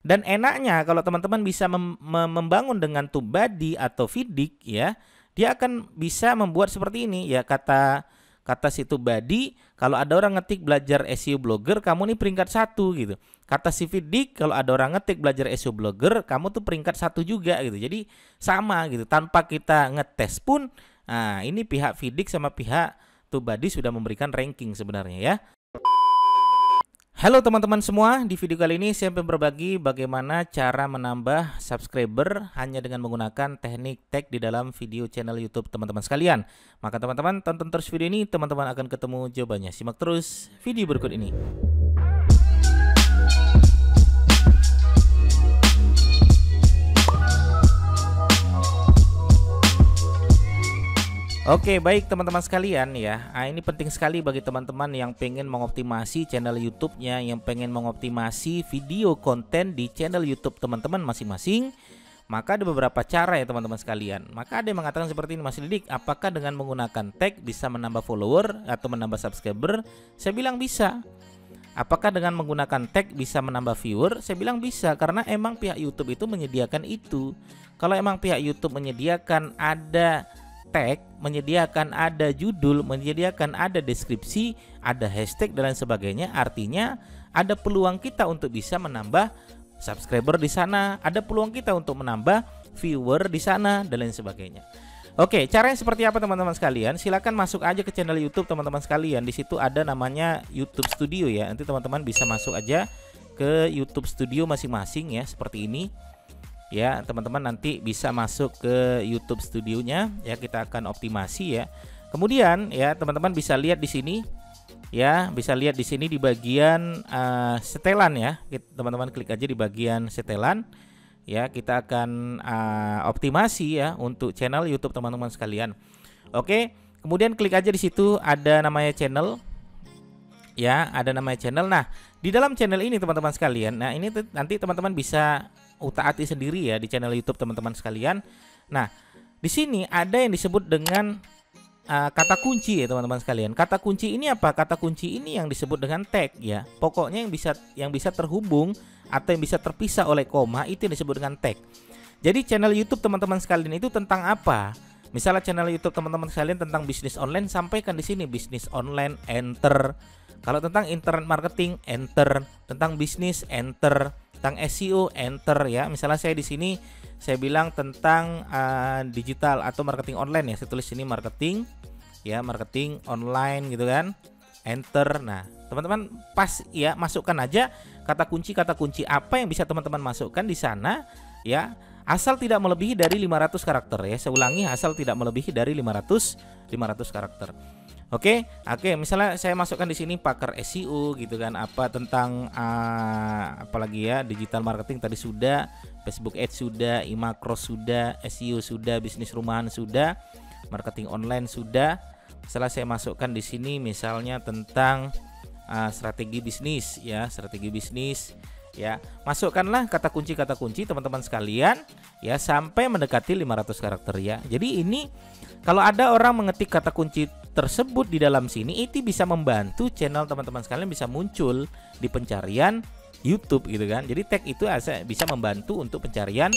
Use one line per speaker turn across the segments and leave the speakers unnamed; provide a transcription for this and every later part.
Dan enaknya kalau teman-teman bisa membangun dengan TubeBuddy atau Vidiq ya, dia akan bisa membuat seperti ini ya, kata si TubeBuddy, kalau ada orang ngetik belajar SEO blogger, kamu nih peringkat 1 gitu. Kata si Vidiq, kalau ada orang ngetik belajar SEO blogger, kamu tuh peringkat 1 juga gitu. Jadi sama gitu, tanpa kita ngetes pun. Nah, ini pihak Vidiq sama pihak TubeBuddy sudah memberikan ranking sebenarnya ya. Halo teman-teman semua, di video kali ini saya akan berbagi bagaimana cara menambah subscriber hanya dengan menggunakan teknik tag di dalam video channel YouTube teman-teman sekalian. Maka teman-teman tonton terus video ini, teman-teman akan ketemu jawabannya. Simak terus video berikut ini. Oke, baik teman-teman sekalian ya. Ini penting sekali bagi teman-teman yang pengen mengoptimasi channel YouTube-nya, yang pengen mengoptimasi video konten di channel YouTube teman-teman masing-masing. Maka ada beberapa cara ya teman-teman sekalian. Maka ada yang mengatakan seperti ini, Mas Didik, apakah dengan menggunakan tag bisa menambah follower atau menambah subscriber? Saya bilang bisa. Apakah dengan menggunakan tag bisa menambah viewer? Saya bilang bisa, karena emang pihak YouTube itu menyediakan itu. Kalau emang pihak YouTube menyediakan ada tag, menyediakan ada judul, menyediakan ada deskripsi, ada hashtag dan lain sebagainya, artinya ada peluang kita untuk bisa menambah subscriber di sana, ada peluang kita untuk menambah viewer di sana dan lain sebagainya. Oke, caranya seperti apa teman-teman sekalian? Silahkan masuk aja ke channel YouTube teman-teman sekalian. Di situ ada namanya YouTube Studio ya. Nanti teman-teman bisa masuk aja ke YouTube Studio masing-masing ya, seperti ini. Ya, teman-teman nanti bisa masuk ke YouTube Studionya ya, kita akan optimasi ya. Kemudian ya, teman-teman bisa lihat di sini ya, bisa lihat di sini di bagian setelan ya. Teman-teman klik aja di bagian setelan ya, kita akan optimasi ya untuk channel YouTube teman-teman sekalian. Oke, kemudian klik aja di situ ada namanya channel. Ya, ada namanya channel. Nah, di dalam channel ini teman-teman sekalian, nah ini nanti teman-teman bisa utak-atik sendiri ya di channel YouTube teman-teman sekalian. Nah, di sini ada yang disebut dengan kata kunci ya teman-teman sekalian. Kata kunci ini apa? Kata kunci ini yang disebut dengan tag ya. Pokoknya yang bisa terhubung atau yang bisa terpisah oleh koma itu yang disebut dengan tag. Jadi channel YouTube teman-teman sekalian itu tentang apa? Misalnya channel YouTube teman-teman sekalian tentang bisnis online, sampaikan di sini bisnis online, enter. Kalau tentang internet marketing, enter. Tentang bisnis, enter. Tentang SEO, enter ya. Misalnya saya di sini saya bilang tentang digital atau marketing online ya. Saya tulis sini marketing ya, marketing online gitu kan. Enter. Nah, teman-teman pas ya, masukkan aja kata kunci apa yang bisa teman-teman masukkan di sana ya. Asal tidak melebihi dari 500 karakter ya. Saya ulangi, asal tidak melebihi dari 500 karakter. Oke, misalnya saya masukkan di sini pakar SEO gitu kan, apa tentang apalagi ya, digital marketing tadi sudah, Facebook Ads sudah, e-macros sudah, SEO sudah, bisnis rumahan sudah, marketing online sudah. Setelah saya masukkan di sini misalnya tentang strategi bisnis ya, strategi bisnis ya. Masukkanlah kata kunci teman-teman sekalian ya sampai mendekati 500 karakter ya. Jadi ini kalau ada orang mengetik kata kunci tersebut di dalam sini, itu bisa membantu channel teman-teman sekalian bisa muncul di pencarian YouTube gitu kan. Jadi tag itu bisa membantu untuk pencarian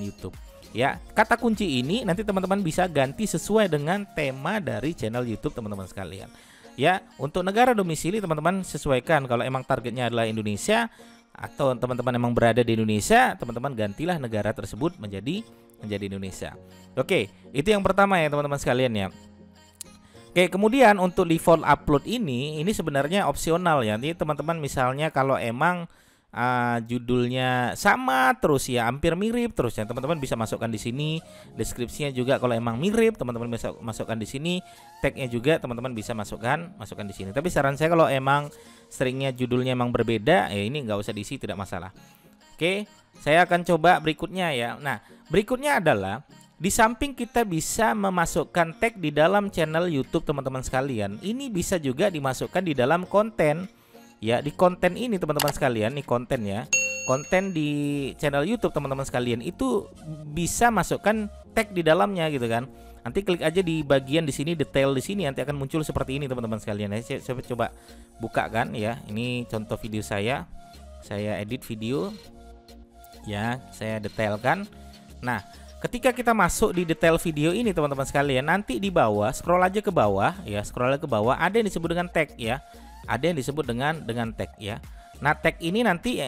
YouTube. Ya, kata kunci ini nanti teman-teman bisa ganti sesuai dengan tema dari channel YouTube teman-teman sekalian. Ya, untuk negara domisili teman-teman sesuaikan. Kalau emang targetnya adalah Indonesia atau teman-teman emang berada di Indonesia, teman-teman gantilah negara tersebut menjadi Indonesia. Oke, itu yang pertama ya teman-teman sekalian ya. Oke, kemudian untuk default upload ini sebenarnya opsional ya. Nanti teman-teman misalnya kalau emang judulnya sama terus ya, hampir mirip terus ya, teman-teman bisa masukkan di sini. Deskripsinya juga kalau emang mirip, teman-teman bisa masukkan di sini. Tagnya juga teman-teman bisa masukkan di sini. Tapi saran saya kalau emang seringnya judulnya emang berbeda, ya ini nggak usah diisi, tidak masalah. Oke, saya akan coba berikutnya ya. Nah, berikutnya adalah di samping kita bisa memasukkan tag di dalam channel YouTube teman-teman sekalian, ini bisa juga dimasukkan di dalam konten. Ya, di konten ini teman-teman sekalian, nih konten ya. Konten di channel YouTube teman-teman sekalian itu bisa masukkan tag di dalamnya gitu kan. Nanti klik aja di bagian di sini, detail di sini, nanti akan muncul seperti ini teman-teman sekalian. Saya coba buka kan ya. Ini contoh video saya edit video. Ya, saya detailkan. Nah, ketika kita masuk di detail video ini teman-teman sekalian, nanti di bawah scroll aja ke bawah ya, scroll aja ke bawah, ada yang disebut dengan tag ya. Ada yang disebut dengan tag ya. Nah, tag ini nanti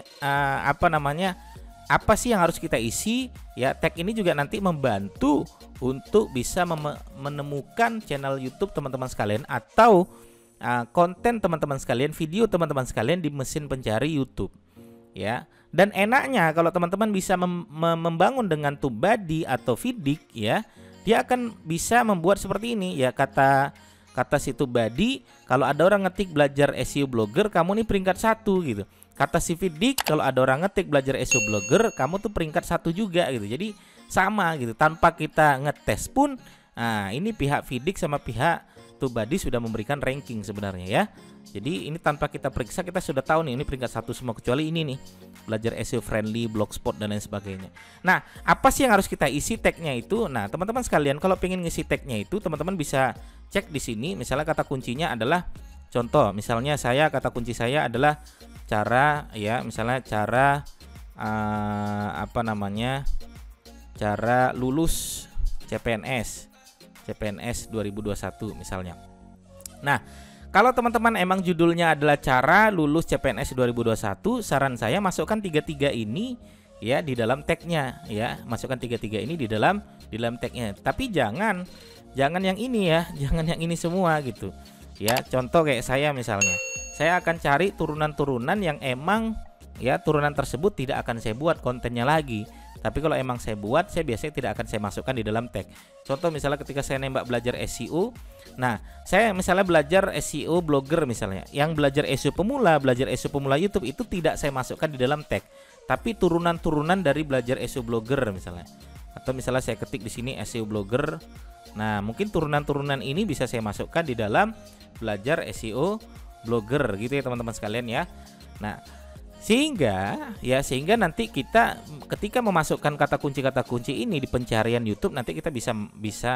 apa sih yang harus kita isi ya? Tag ini juga nanti membantu untuk bisa menemukan channel YouTube teman-teman sekalian atau konten teman-teman sekalian, video teman-teman sekalian di mesin pencari YouTube ya. Dan enaknya kalau teman-teman bisa membangun dengan TubeBuddy atau Vidiq ya, dia akan bisa membuat seperti ini ya. Kata si TubeBuddy, kalau ada orang ngetik belajar SEO blogger, kamu nih peringkat 1 gitu. Kata si Vidiq, kalau ada orang ngetik belajar SEO blogger, kamu tuh peringkat 1 juga gitu. Jadi sama gitu, tanpa kita ngetes pun. Nah, ini pihak Vidiq sama pihak TubeBuddy sudah memberikan ranking sebenarnya ya. Jadi ini tanpa kita periksa kita sudah tahu nih ini peringkat 1 semua, kecuali ini nih, belajar SEO friendly, blogspot dan lain sebagainya. Nah, apa sih yang harus kita isi tagnya itu? Nah, teman-teman sekalian, kalau pengen ngisi tagnya itu, teman-teman bisa cek di sini. Misalnya kata kuncinya adalah, contoh, misalnya kata kunci saya adalah cara ya, misalnya cara cara lulus CPNS 2021 misalnya. Nah, kalau teman-teman emang judulnya adalah cara lulus CPNS 2021, saran saya masukkan 33 ini ya di dalam tagnya ya. Masukkan 33 ini di dalam tagnya. Tapi jangan yang ini ya, jangan yang ini semua gitu. Ya, contoh kayak saya misalnya. Saya akan cari turunan-turunan yang emang ya turunan tersebut tidak akan saya buat kontennya lagi. Tapi kalau emang saya buat, saya biasanya tidak akan saya masukkan di dalam tag. Contoh misalnya ketika saya nembak belajar SEO. Nah, saya misalnya belajar SEO blogger misalnya. Yang belajar SEO pemula YouTube itu tidak saya masukkan di dalam tag. Tapi turunan-turunan dari belajar SEO blogger misalnya. Atau misalnya saya ketik di sini SEO blogger. Nah, mungkin turunan-turunan ini bisa saya masukkan di dalam belajar SEO blogger gitu ya teman-teman sekalian ya. Nah, sehingga nanti kita ketika memasukkan kata kunci ini di pencarian YouTube, nanti kita bisa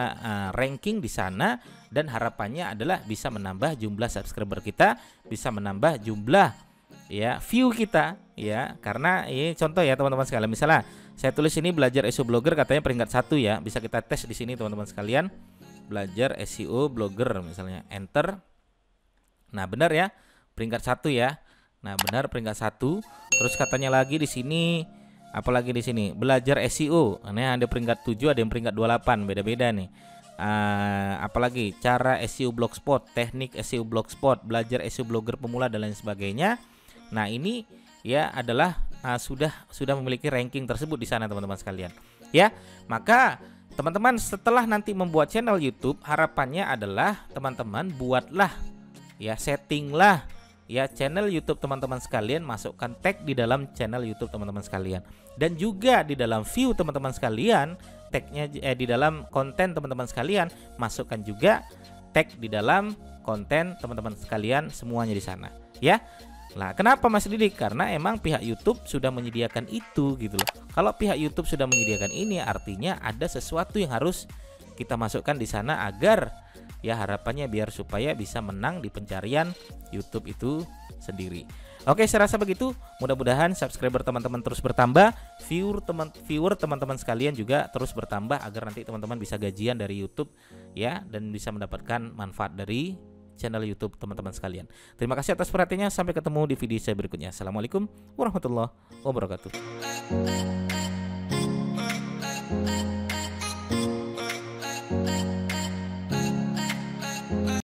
ranking di sana, dan harapannya adalah bisa menambah jumlah subscriber kita, bisa menambah jumlah ya view kita ya. Karena ini contoh ya teman-teman sekalian, misalnya saya tulis ini belajar SEO blogger katanya peringkat 1 ya, bisa kita tes di sini teman-teman sekalian, belajar SEO blogger misalnya, enter. Nah, benar ya, peringkat 1 ya. Nah, benar peringkat 1. Terus katanya lagi di sini, apalagi di sini, belajar SEO. Nah, ada peringkat 7, ada yang peringkat 28, beda-beda nih. Apalagi cara SEO blogspot, teknik SEO blogspot, belajar SEO blogger pemula dan lain sebagainya. Nah, ini ya adalah sudah memiliki ranking tersebut di sana teman-teman sekalian. Ya, maka teman-teman setelah nanti membuat channel YouTube, harapannya adalah teman-teman buatlah ya, settinglah ya channel YouTube teman-teman sekalian, masukkan tag di dalam channel YouTube teman-teman sekalian, dan juga di dalam view teman-teman sekalian, tagnya di dalam konten teman-teman sekalian, masukkan juga tag di dalam konten teman-teman sekalian, semuanya di sana ya. Nah, kenapa Mas Didik? Karena emang pihak YouTube sudah menyediakan itu gitu loh. Kalau pihak YouTube sudah menyediakan ini, artinya ada sesuatu yang harus kita masukkan di sana agar ya harapannya biar supaya bisa menang di pencarian YouTube itu sendiri. Oke, saya rasa begitu. Mudah-mudahan subscriber teman-teman terus bertambah, viewer teman-teman sekalian juga terus bertambah, agar nanti teman-teman bisa gajian dari YouTube ya, dan bisa mendapatkan manfaat dari channel YouTube teman-teman sekalian. Terima kasih atas perhatiannya. Sampai ketemu di video saya berikutnya. Assalamualaikum warahmatullahi wabarakatuh.